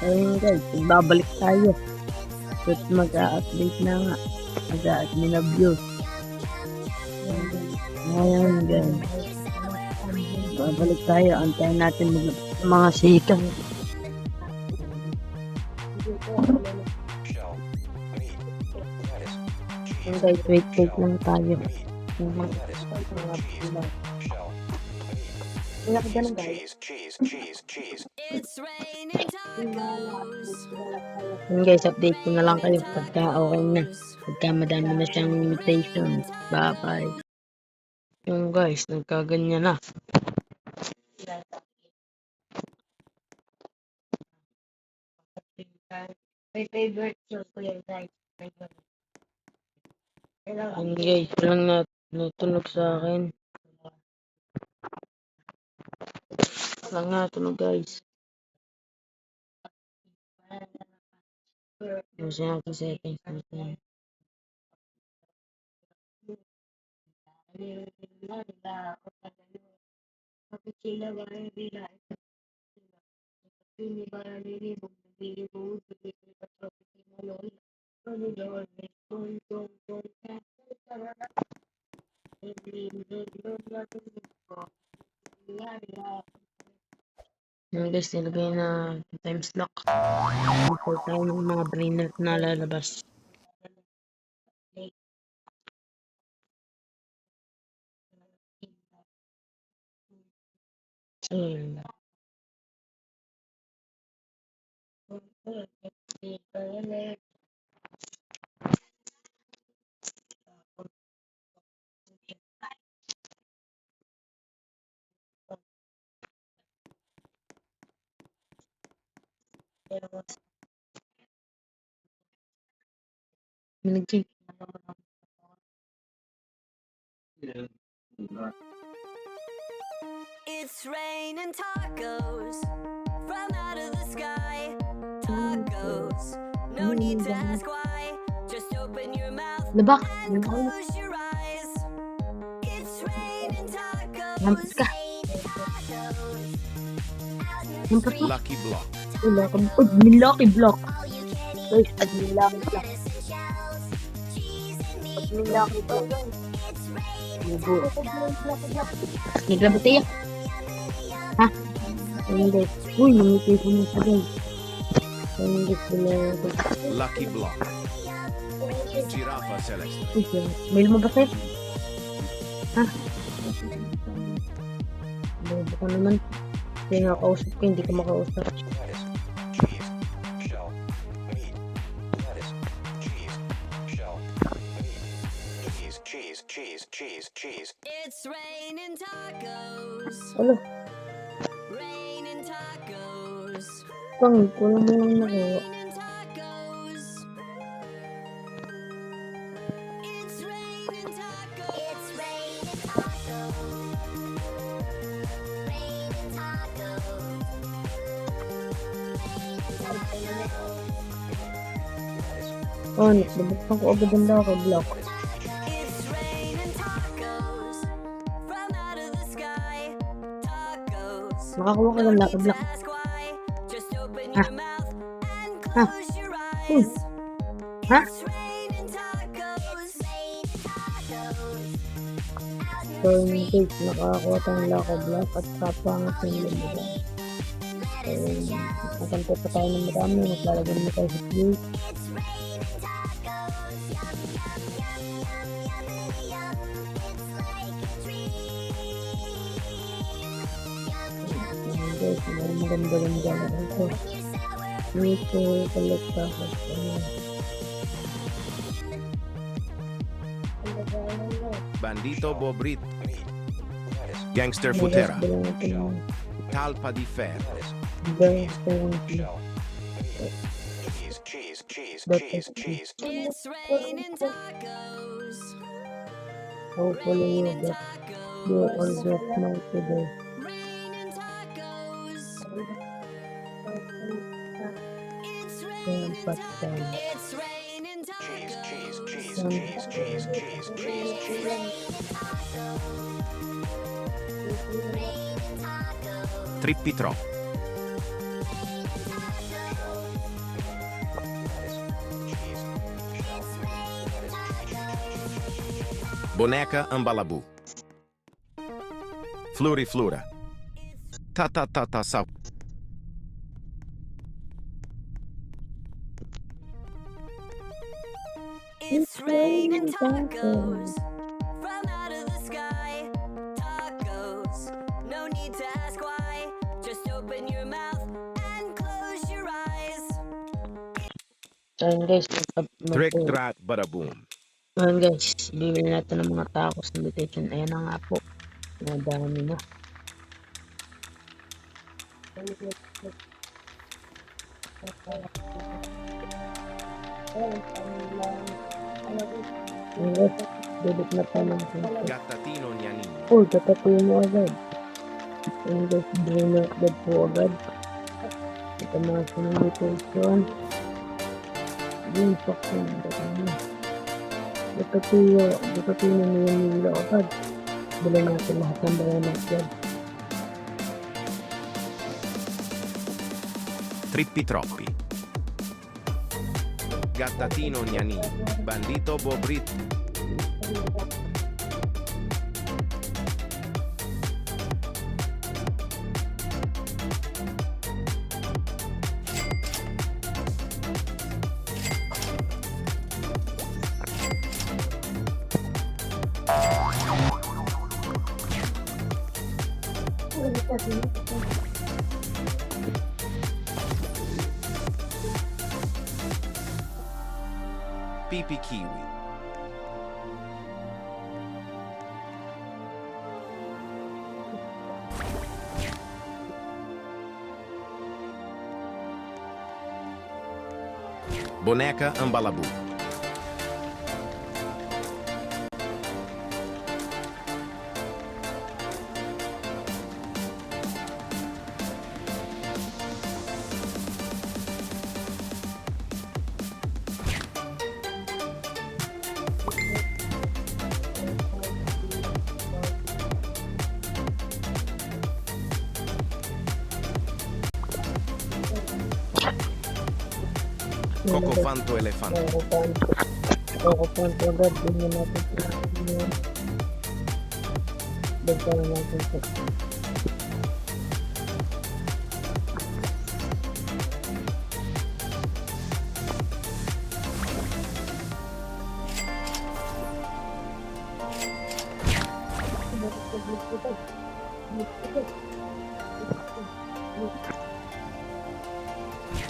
Ayun guys, babalik tayo. At mag-a-update na nga. Mag-a-admin na view. Ngayon guys. Babalik tayo. Antayin natin mga sikat. Yung guys, wait lang tayo. Yung mga pula. Wala ka ganun guys. Yung guys, update ko na lang kayo pagka okay na. Pagka madami na siyang invitation. Bye bye. Yung guys, nagkaganyan na. My favorite show ko yung guys. Yung guys, walang natunog sa akin. Walang natunog guys. Yung siya natin settings natin. Yung guys, nilagay na times lock. Before tayo ng mga brainer na lalabas. So, minigay. It's raining tacos from out of the sky. Tacos, no need to ask why. Just open your mouth Labak. and close your eyes. It's raining tacos. Lampas ka. Lampas ka. Lucky Block. Admin Lucky Block. Guys, admin Lucky Block. Admin Lucky Block. Naglabot tayo. Ha? Ayun guys. Uy, namiti ko na sa guys. Ayun guys, Lucky Block. Giraffa Celeste. may lumabas tayo. Ha? Bobo ka naman. Hindi nakakausap ko, hindi ka makausap. Cheese. It's raining tacos. Ano? Raining tacos. Pang, kulang mo lang nakuha. Raining tacos. It's raining tacos. It's raining tacos. Raining tacos. Oh, nagbubuksan ko agad ang Lucky Block. It's raining tacos from out of the sky. Tacos. Nakakuha ka ng Lucky Block. Ask why. Just open Ha? your mouth and Ha? close your Uy. eyes. Ha? It's raining tacos. So, yung guys, nakakuha tayong Lucky Block at kapangat yung lumabas. So, nakantay pa tayo ng marami. Maglalagay mo tayo sa plate. Ayan guys, maganda ito. Dito, palit ako. Bandito Bobrit. Gangster Futera. Talpa di Fer. Cheese. It's raining tacos. Hopefully you get your order now today. Raining tacos. It's Ayan, raining patay. It's raining tacos. Trippi Tro. Boneca Ambalabu. Fluriflura. Ta-ta-ta-ta-sa. It's raining tacos from out of the sky. Tacos, no need to ask why. Just open your mouth and close your eyes. Ayun guys, Trick, track, bada-boom. ayun guys, bibili natin ng mga tacos ng detention. Ayan na nga po. Nadami na. Ayun guys, bibit na tayo ng detention. Gattatino Nianino. Uy, tatatuyo mo agad. Ayun guys, bili na agad po agad. Ito mga sinong detention. Yung paksan, tatatuyo na nila agad. Bili natin lahat ng banana agad. Trippi troppi. Gattatino Nianino. Bandito Bobrit. Pipi Kiwi. Boneca Ambalabu. Cocofanto Elefante. Cocofanto agad, bilhin natin yun. Bigyan na natin ito.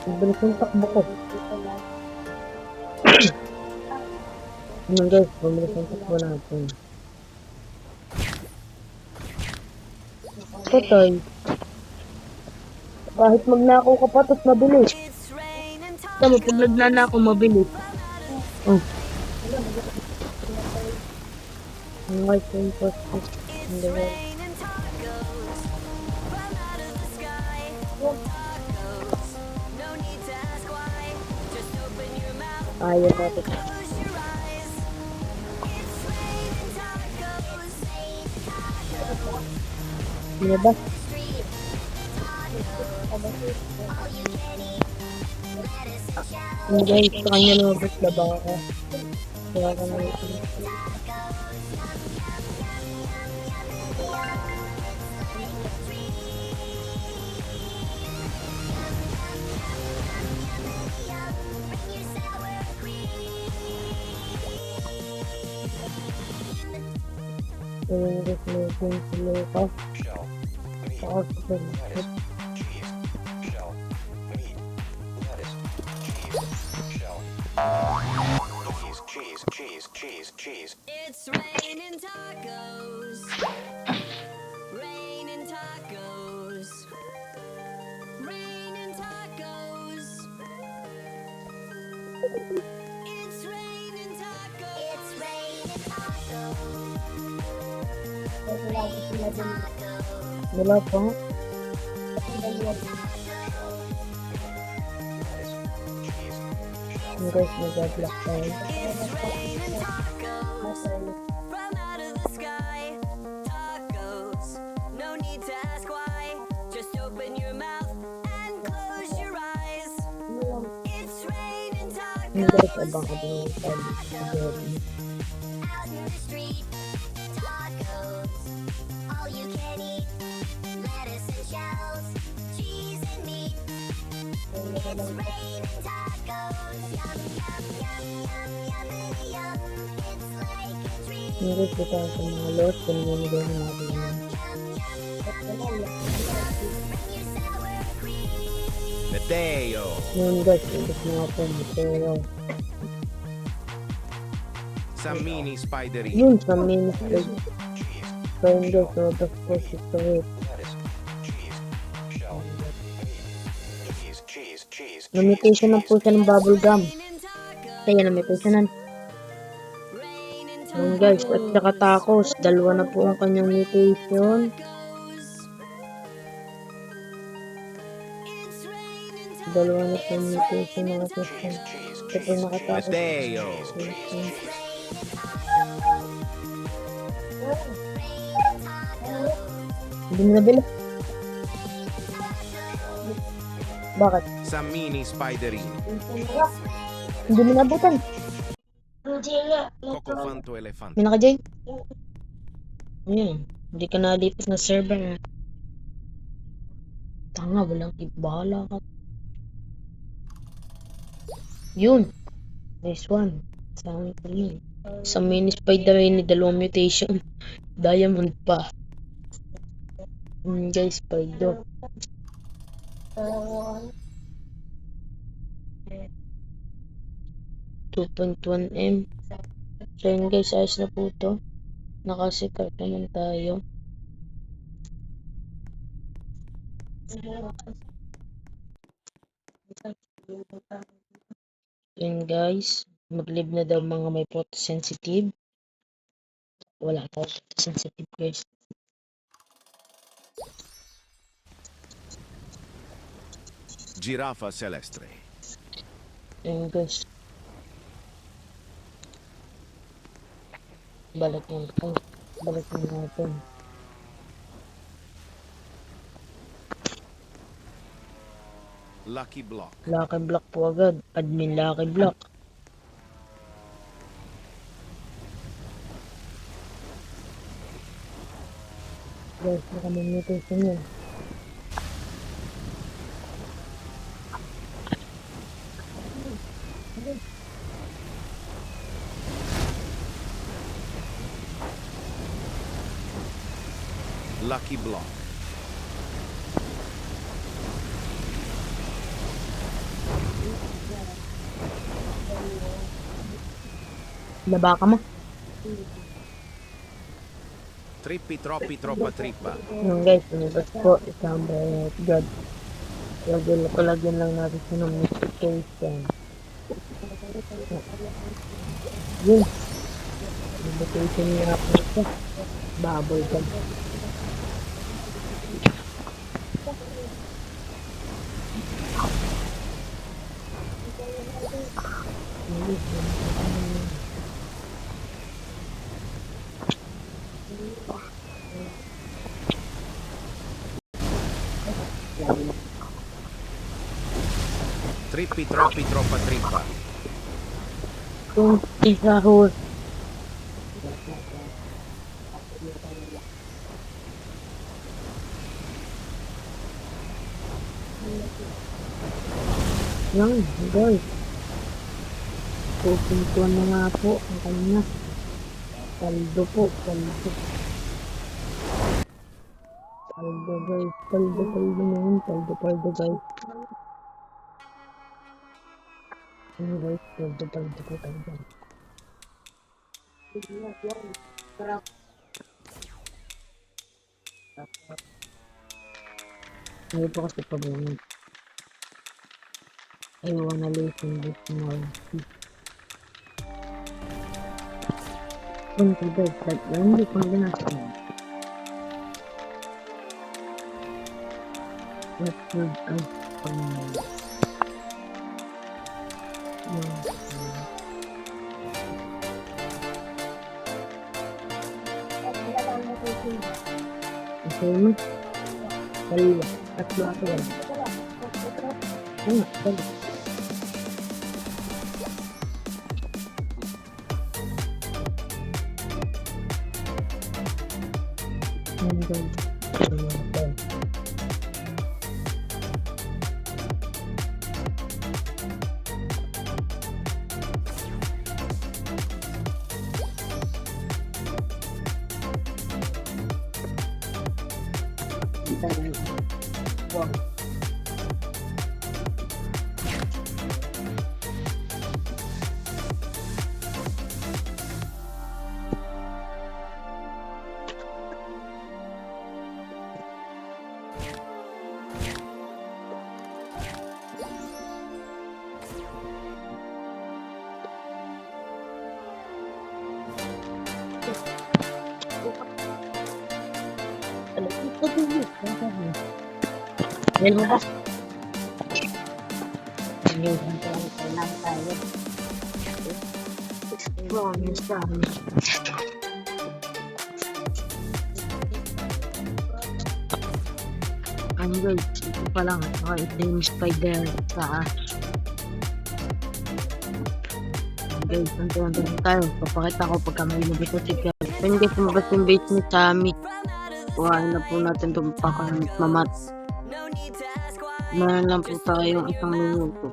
Bilis yung takbo ko. Ano guys, bilis yung takbo natin. Patay. Kahit magnakaw ka pa, tapos mabilis. It's raining Tama, pag nagnanakaw, mabilis. Oh. Ang white yung postis. It's raining tacos from out of the sky. Tacos, no need to ask why. Just open your mouth, Ayaw natin. close your eyes. It's raining tacos. Ano ba? Ang guys, sa kanya lumabas na ba ako? Kaya ka na ito. Ayun guys, may kung sila ka. Shell. Saka sa Cheese. Shell. Meat. Lettuce. Cheese. Shell. Cheese. It's raining tacos. Raining tacos. Raining tacos. It's raining tacos. It's raining tacos. Wala pa. Ang guys, nag-block tayo. It's raining tacos from out of the sky. Tacos, no need to ask why. Just open your mouth and close your eyes. It's raining tacos. Yung guys, abang ka din yung time. Out in the street, tacos, all you can eat, lettuce and shells, cheese and meat. It's raining tacos, yum, yum, yum, yum, yummity yum. It's like a dream. Yung guys, ito sa mga lot, pinamimigay na natin yun. Bring your sour cream. Matteo. Yun guys, ibig mga po, Mateo. Samini Spiderini. Yun sa ministry. Cheese. So yun guys, lumabas po si Sohit. Lettuce. Cheese. Shell. Meat. Cheese. Cheese. Cheese. Limitation na po siya ng bubble gum. Raining tacos, Kaya limitation na. raining Yun guys, at saka tacos. Dalawa na po ang kanyang mutation. It's raining Dalawa na po ang mutation mga system. Cheese. Ito po nakatapos. Matteo. Hindi mo nabili. Bakit? Samini Spiderini. Hindi mo nabutan. Coco Fanto Elefante. May naka-join? Ayan. Hindi ka nalipat na server. Tanga, walang bahala ka. Yun. Nice one. Saan ko yun? Sa mini spider-man ni dalawang mutation. Diamond pa. Guys, spider. $2.1M. So yun guys, ayos na po to. Nakasikart naman tayo. Yun guys, mag-live na daw mga may photosensitive. Wala tayo photosensitive guys. Giraffa Celestre. Yun guys. Balik na natin. Lucky Block. Lucky Block po agad. Admin Lucky Block. Guys, nakamimitation yun. Lucky Block. Baba ka mo. Trippi Troppi Troppa Trippa. Yun guys, pinibas po. Isang bayat God. Lagyan lang natin sa notification. Yun. Notification niya po ito. Bubble gum. Trippi Troppi Troppa Trippa. Kung isa ho. Yan, guys. Pupuntuan na nga po ang kanya. Paldo po, paldo. Paldo guys, paldo na yun. Paldo guys. Ano guys, paldo po. Ayaw po kasi pag-uwi. I wanna listen this more. Kung guys, hindi ko na ginasa. Let's go out from okay mo? Dalawa. Tatlo ako lang. Ano? Dalawa. guys. Ayan. Wow. Yan mo ba? Ayun, lang tayo. Promise tayo. Ano guys, ito pa lang. Ito yung spider sa guys, nanti tayo. Papakita ko pagka may nabito si Kaya. Pero guys, lumabas yung base ni Sammy. Kuhain na po natin itong pakanamit mamat. Meron lang po tayo isang minuto.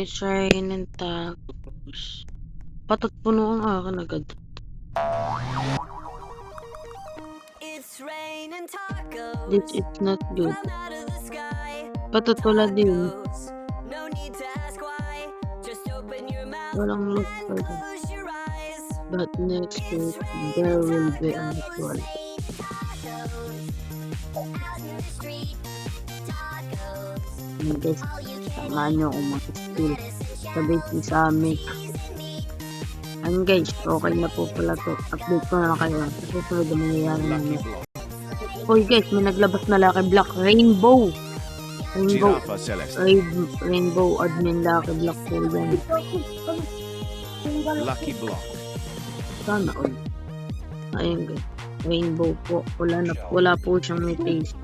Shine and tacos. Patat puno ang akin agad. It's rain and tacos. This is not good. From out of the sky. Patat wala din. No need to ask why. Just open your mouth Walang look and pa rin. close your eyes. But next week, there will be an actual. And guys, samahan nyo akong mag-steal. Sabi si Sammy. And guys, okay na po pala to. Update ko na lang kayo. Susunod na mangyayari namin. Uy guys, may naglabas na Lucky Block. Rainbow! Rainbow. Giraffa Celeste. Rainbow admin Lucky Block po yan. Lucky Block. Sana all. Ayun guys. Rainbow po. Wala po siyang mutation.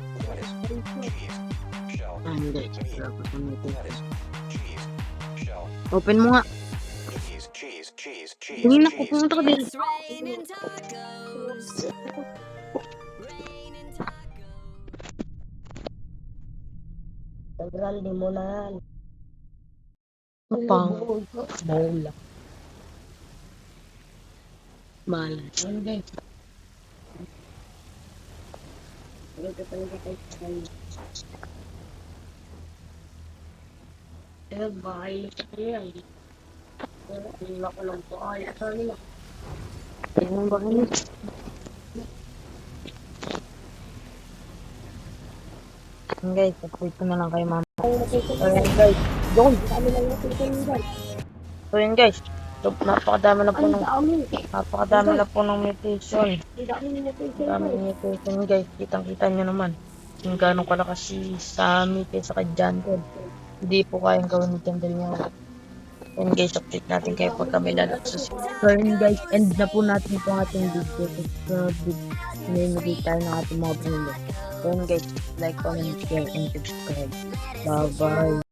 Ayun guys. Wala po siyang mutation. Open mo nga. Tingin ako pumunta ka din. It's rain and tacos. Rain and tacos. Tagal, di mo na yan. Kapang. Bola. Malas. Ayun guys. Bahay na yan. Wala ko lang po. Ay, sorry lang. Ayun ba kayo? Guys, update ko na lang kay mama. So yun guys. So yun guys. Napakadami na po ng mutation. Daming mutation guys. Kitang-kita nyo naman. Kung gano'ng kalakas si Sammy kaysa kay Jantel. Hindi po kayang gawin ni Jantel niya. Yun guys, update natin kayo pag kami lalak sa So yun guys, end na po natin itong ating video. So minimigay tayo ng ating mga pamilya. So yun guys, like, comment, share, and subscribe. Bye bye.